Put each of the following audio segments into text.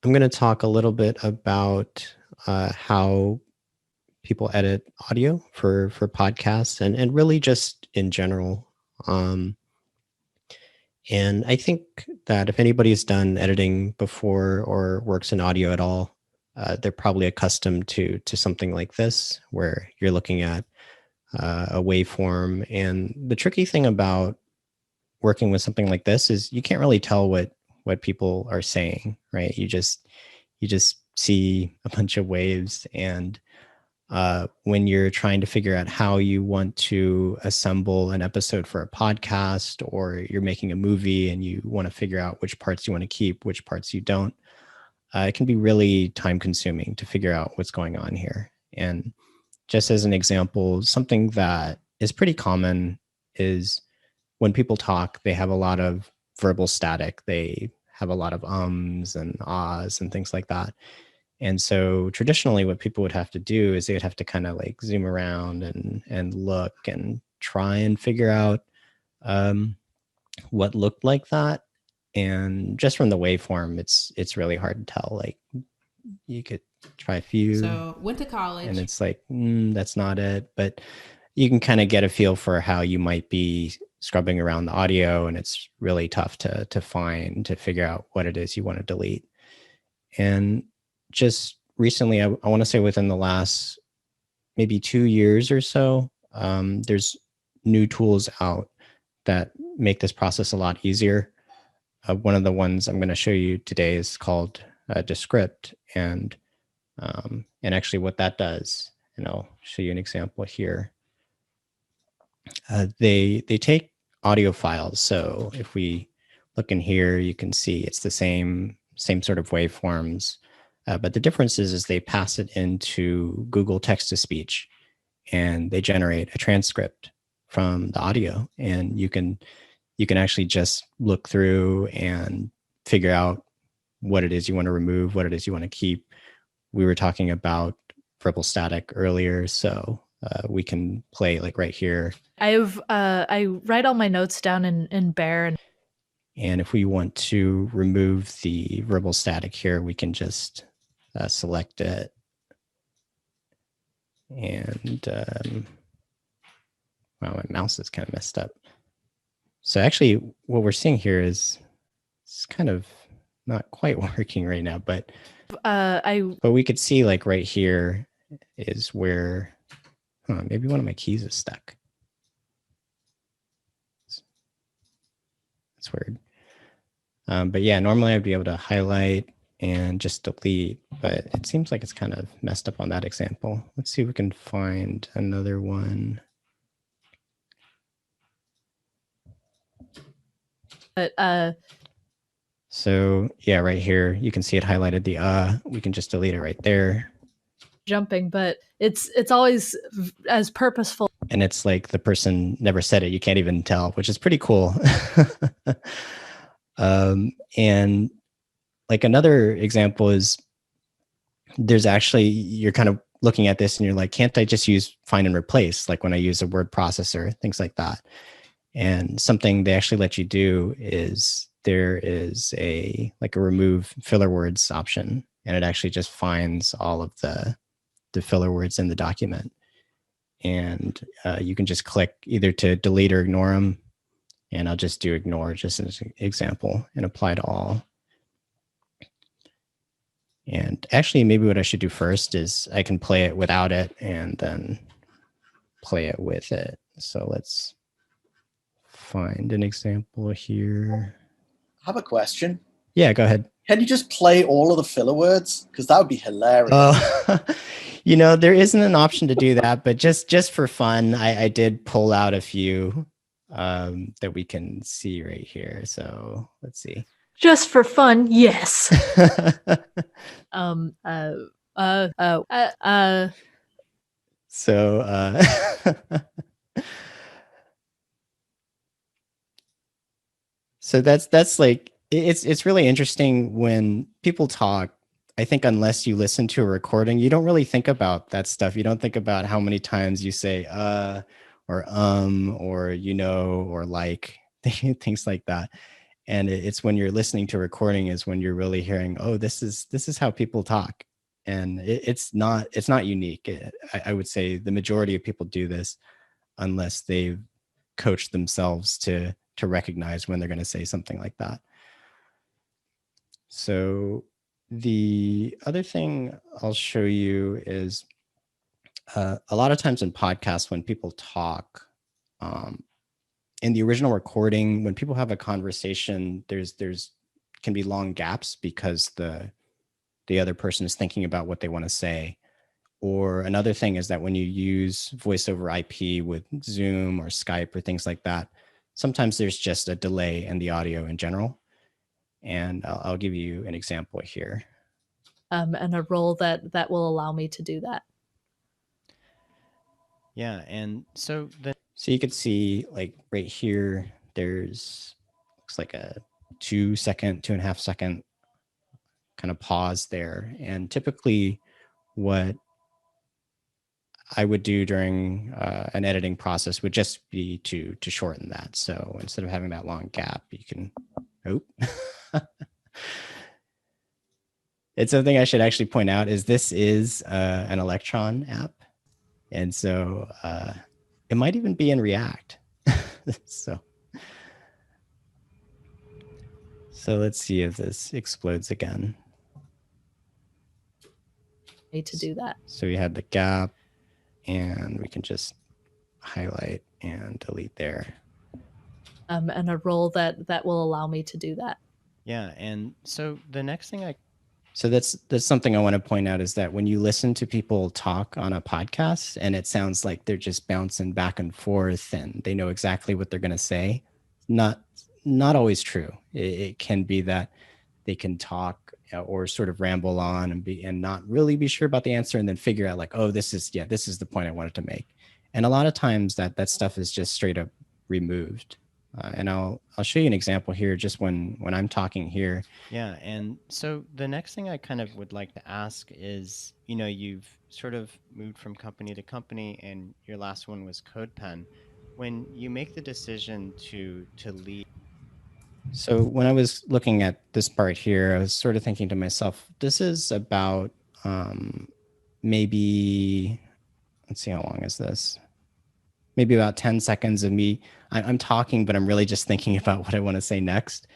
I'm going to talk a little bit about how people edit audio for podcasts and really just in general. And I think that if anybody's done editing before or works in audio at all, they're probably accustomed to something like this, where you're looking at a waveform. And the tricky thing about working with something like this is you can't really tell what people are saying, right? You just see a bunch of waves, and when you're trying to figure out how you want to assemble an episode for a podcast, or you're making a movie and you want to figure out which parts you want to keep, which parts you don't, it can be really time consuming to figure out what's going on here. And just as an example, something that is pretty common is when people talk, they have a lot of verbal static. They have a lot of ums and ahs and things like that. And so traditionally what people would have to do is they would have to kind of like zoom around and look and try and figure out what looked like that. And just from the waveform, it's really hard to tell. Like you could try a few. So went to college. And it's like, that's not it. But you can kind of get a feel for how you might be scrubbing around the audio, and it's really tough to figure out what it is you want to delete. And just recently, I want to say within the last maybe 2 years or so, there's new tools out that make this process a lot easier. One of the ones I'm going to show you today is called Descript, and actually what that does, and I'll show you an example here. They take audio files. So if we look in here, you can see it's the same sort of waveforms, but the difference is they pass it into Google text-to-speech, and they generate a transcript from the audio, and you can actually just look through and figure out what it is you want to remove, what it is you want to keep. We were talking about verbal static earlier, so we can play like right here. I write all my notes down in Bear. And if we want to remove the verbal static here, we can just select it. And wow, my mouse is kind of messed up. So actually what we're seeing here is it's kind of not quite working right now, but we could see like right here is where maybe one of my keys is stuck. That's weird. But yeah, normally I'd be able to highlight and just delete, but it seems like it's kind of messed up on that example. Let's see if we can find another one. But so yeah, right here, you can see it highlighted the we can just delete it right there. Jumping, but it's always as purposeful. And it's like the person never said it. You can't even tell, which is pretty cool. And like another example is there's actually, you're kind of looking at this and you're like, can't I just use find and replace? Like when I use a word processor, things like that. And something they actually let you do is there is a remove filler words option, and it actually just finds all of the filler words in the document. And you can just click either to delete or ignore them. And I'll just do ignore just as an example and apply to all. And actually, maybe what I should do first is I can play it without it and then play it with it. So let's find an example here. I have a question. Yeah, go ahead. Can you just play all of the filler words? Because that would be hilarious. There isn't an option to do that, but just for fun, I did pull out a few that we can see right here. So let's see. Just for fun, yes. So that's like, it's really interesting when people talk. I think unless you listen to a recording, you don't really think about that stuff. You don't think about how many times you say or or like things like that. And it's when you're listening to a recording is when you're really hearing, oh, this is how people talk. And it's not unique. I would say the majority of people do this unless they've coached themselves to recognize when they're going to say something like that. So the other thing I'll show you is a lot of times in podcasts when people talk, in the original recording, when people have a conversation, there's can be long gaps because the other person is thinking about what they want to say. Or another thing is that when you use voice over IP with Zoom or Skype or things like that, sometimes there's just a delay in the audio in general. And I'll give you an example here. And a role that will allow me to do that. Yeah, and so you could see like right here, there's looks like a 2.5 second kind of pause there. And typically what I would do during an editing process would just be to shorten that. So instead of having that long gap, you can, it's something I should actually point out is this is an Electron app. And so it might even be in React. So let's see if this explodes again. To do that. So we had the gap and we can just highlight and delete there. And a role that will allow me to do that. Yeah, and so the next thing So that's something I want to point out is that when you listen to people talk on a podcast and it sounds like they're just bouncing back and forth and they know exactly what they're going to say, not always true. It can be that they can talk or sort of ramble on and not really be sure about the answer and then figure out like, oh, this is the point I wanted to make. And a lot of times that stuff is just straight up removed. And I'll show you an example here just when I'm talking here. Yeah, and so the next thing I kind of would like to ask is, you've sort of moved from company to company and your last one was CodePen. When you make the decision to leave. So when I was looking at this part here, I was sort of thinking to myself, this is about maybe, let's see, how long is this? Maybe about 10 seconds of me. I'm talking, but I'm really just thinking about what I want to say next.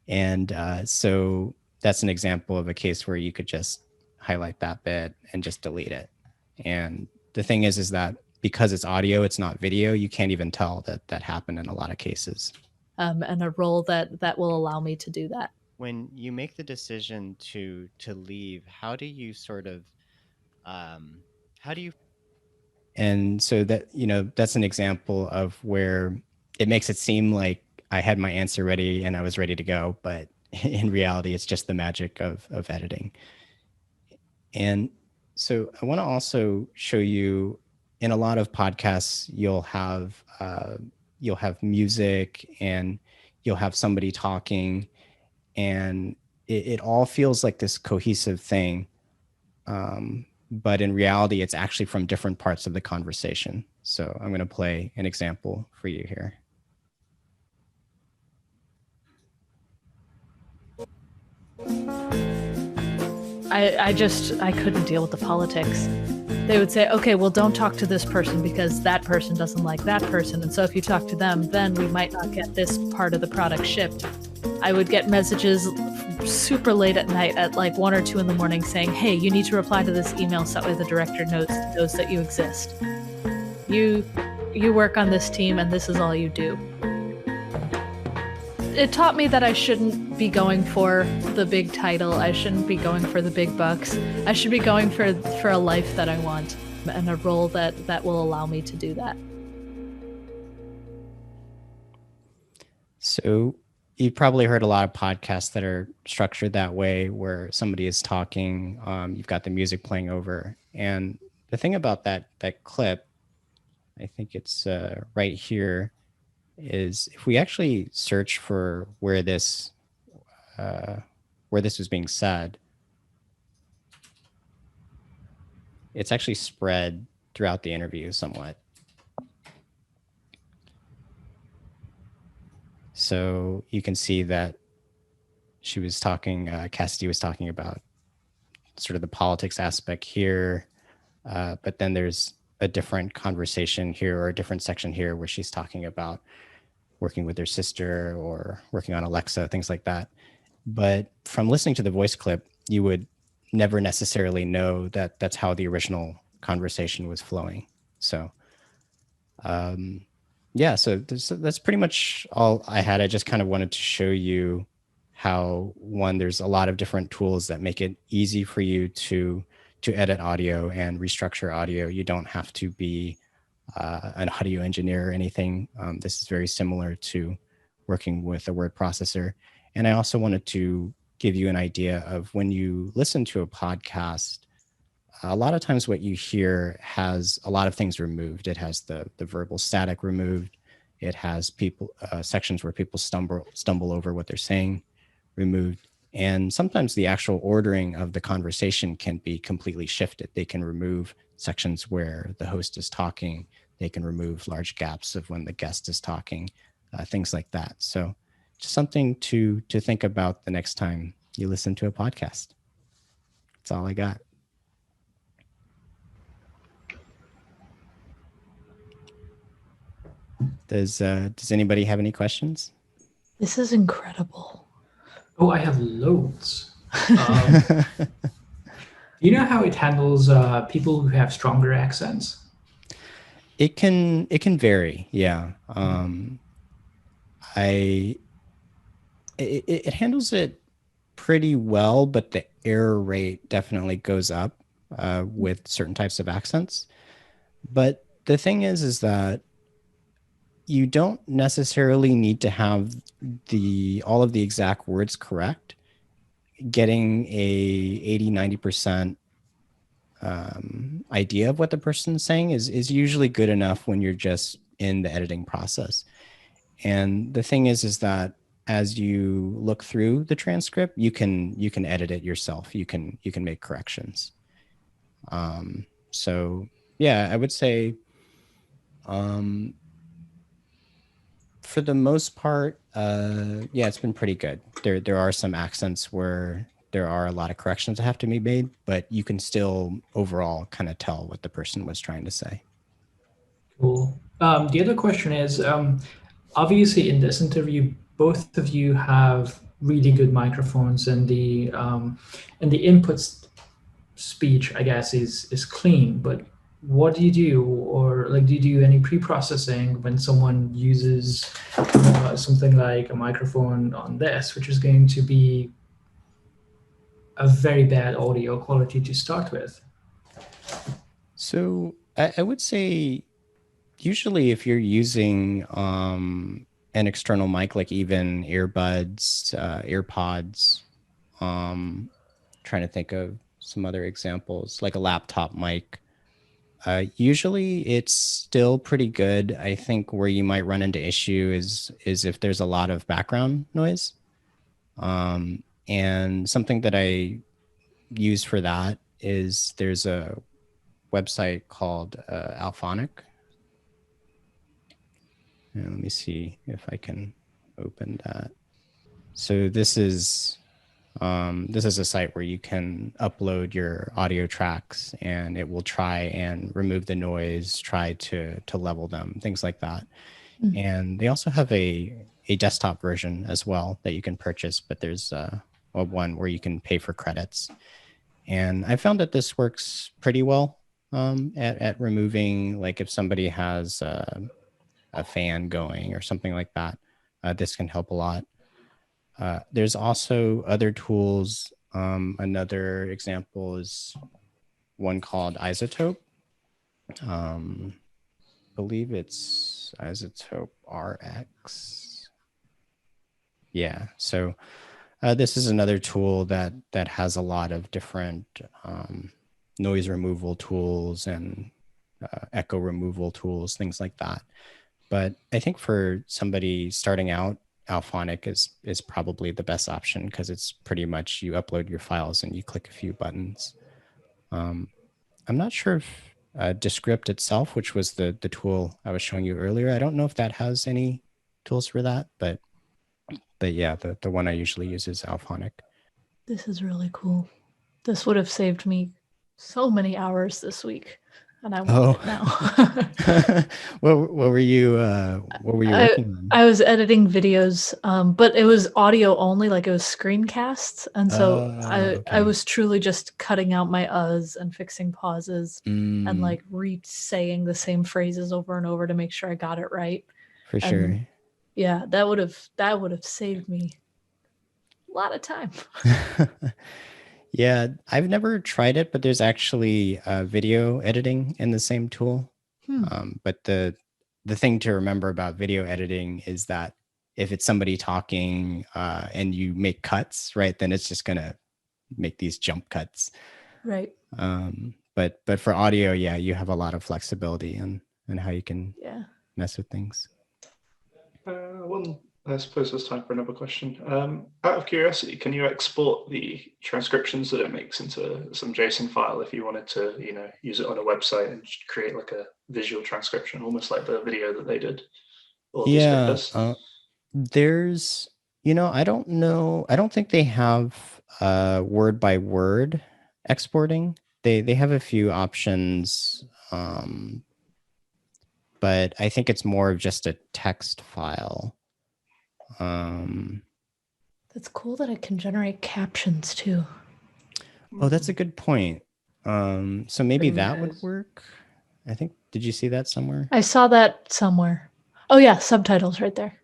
And so that's an example of a case where you could just highlight that bit and just delete it. And the thing is that because it's audio, it's not video, you can't even tell that happened in a lot of cases. And a role that will allow me to do that. When you make the decision to leave, how do you sort of, how do you? And so that, that's an example of where it makes it seem like I had my answer ready and I was ready to go, but in reality, it's just the magic of editing. And so I want to also show you in a lot of podcasts, you'll have music and you'll have somebody talking and it all feels like this cohesive thing. But in reality, it's actually from different parts of the conversation. So I'm going to play an example for you here. I couldn't deal with the politics. They would say, okay, well, don't talk to this person because that person doesn't like that person. And so if you talk to them, then we might not get this part of the product shipped. I would get messages super late at night at like 1 or 2 in the morning saying, hey, you need to reply to this email so that way the director knows that you exist. You work on this team and this is all you do. It taught me that I shouldn't be going for the big title. I shouldn't be going for the big bucks. I should be going for a life that I want and a role that will allow me to do that. So you've probably heard a lot of podcasts that are structured that way, where somebody is talking, you've got the music playing over. And the thing about that clip, I think it's right here, is if we actually search for where this was being said, it's actually spread throughout the interview somewhat. So you can see that she was talking, Cassidy was talking about sort of the politics aspect here. But then there's a different conversation here or a different section here where she's talking about working with her sister or working on Alexa, things like that. But from listening to the voice clip, you would never necessarily know that that's how the original conversation was flowing. So, yeah, so that's pretty much all I had. I just kind of wanted to show you how, one, there's a lot of different tools that make it easy for you to edit audio and restructure audio. You don't have to be an audio engineer or anything. This is very similar to working with a word processor. And I also wanted to give you an idea of when you listen to a podcast, a lot of times what you hear has a lot of things removed. It has the verbal static removed. It has people sections where people stumble over what they're saying removed. And sometimes the actual ordering of the conversation can be completely shifted. They can remove sections where the host is talking. They can remove large gaps of when the guest is talking, things like that. So just something to think about the next time you listen to a podcast. That's all I got. Does anybody have any questions? This is incredible. Oh, I have loads. Do you know how it handles people who have stronger accents? It can vary, yeah. It handles it pretty well, but the error rate definitely goes up with certain types of accents. But the thing is that you don't necessarily need to have all of the exact words correct. Getting a 80-90% idea of what the person's saying is usually good enough when you're just in the editing process. And the thing is that as you look through the transcript, you can edit it yourself. You can make corrections. So yeah, I would say for the most part, yeah, it's been pretty good. There are some accents where there are a lot of corrections that have to be made, but you can still overall kind of tell what the person was trying to say. Cool. The other question is, obviously in this interview, both of you have really good microphones, and the input speech, I guess, is clean. But what do you do, or like, do you do any pre-processing when someone uses something like a microphone on this, which is going to be a very bad audio quality to start with? So I would say usually if you're using an external mic, like even earbuds, earpods, trying to think of some other examples, like a laptop mic, usually it's still pretty good. I think where you might run into issue is if there's a lot of background noise. And something that I use for that is there's a website called Alphonic. And let me see if I can open that. So this is a site where you can upload your audio tracks, and it will try and remove the noise, try to level them, things like that. Mm-hmm. And they also have a desktop version as well that you can purchase, but there's one where you can pay for credits. And I found that this works pretty well at removing, like if somebody has a fan going or something like that, this can help a lot. There's also other tools. Another example is one called Izotope. I believe it's Izotope RX. Yeah, so this is another tool that has a lot of different noise removal tools and echo removal tools, things like that. But I think for somebody starting out, Alphonic is probably the best option because it's pretty much you upload your files and you click a few buttons. I'm not sure if Descript itself, which was the tool I was showing you earlier, I don't know if that has any tools for that, but But yeah, the one I usually use is Alphonic. This is really cool. This would have saved me so many hours this week, and I want it now. What were you working on? I was editing videos, but it was audio only, like it was screencasts, and so I Okay. was truly just cutting out my uhs and fixing pauses and like re-saying the same phrases over and over to make sure I got it right. For And sure. yeah, that would have saved me a lot of time. Yeah, I've never tried it, but there's actually video editing in the same tool. But the thing to remember about video editing is that if it's somebody talking and you make cuts, right, then it's just gonna make these jump cuts. Right. But for audio, yeah, you have a lot of flexibility and how you can mess with things. Well, I suppose it's time for another question. Out of curiosity, can you export the transcriptions that it makes into some JSON file if you wanted to, use it on a website and create like a visual transcription, almost like the video that they did? Or Yeah, there's, I don't know. I don't think they have word by word exporting. They have a few options, but I think it's more of just a text file. That's cool that it can generate captions too. Oh, that's a good point. So maybe that would work. I think, did you see that somewhere? I saw that somewhere. Oh yeah, subtitles right there.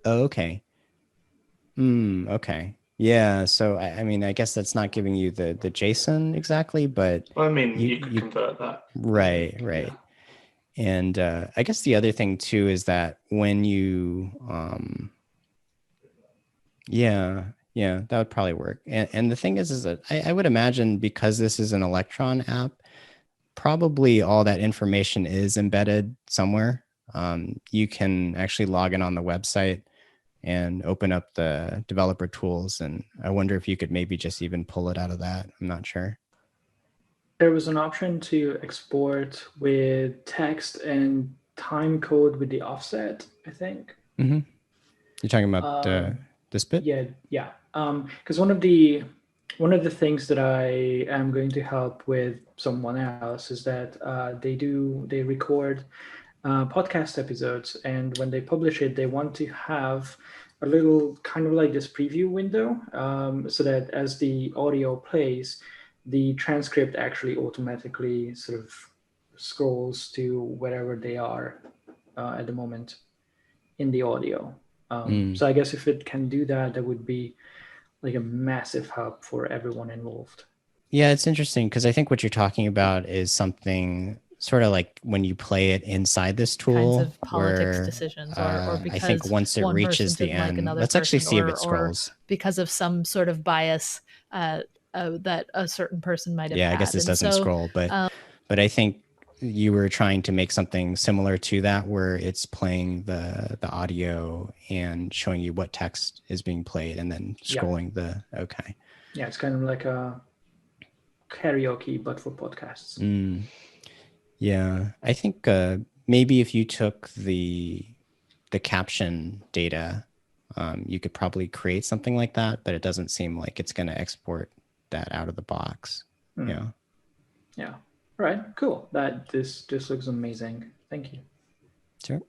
Oh, okay. Okay. Yeah. So I mean, I guess that's not giving you the JSON exactly, but well, I mean, you could convert that. Right. Yeah. And I guess the other thing too is that when you, that would probably work. And the thing is that I would imagine because this is an Electron app, probably all that information is embedded somewhere. You can actually log in on the website and open up the developer tools. And I wonder if you could maybe just even pull it out of that. I'm not sure. There was an option to export with text and time code with the offset, I think. Mm-hmm. You're talking about this bit? Yeah. Because one of the things that I am going to help with someone else is that they record podcast episodes, and when they publish it, they want to have a little kind of like this preview window, so that as the audio plays, the transcript actually automatically sort of scrolls to wherever they are at the moment in the audio. So I guess if it can do that, that would be like a massive help for everyone involved. Yeah, it's interesting because I think what you're talking about is something sort of like when you play it inside this tool, kinds of politics where, decisions, or because I think once it reaches the end, let's actually see if it scrolls. Because of some sort of bias that a certain person might have. Yeah, had. I guess this and doesn't so, scroll, but I think you were trying to make something similar to that, where it's playing the audio and showing you what text is being played, and then scrolling the okay. Yeah, it's kind of like a karaoke, but for podcasts. Yeah, I think maybe if you took the caption data, you could probably create something like that, but it doesn't seem like it's going to export that out of the box. Yeah. All right, cool. This looks amazing. Thank you. Sure.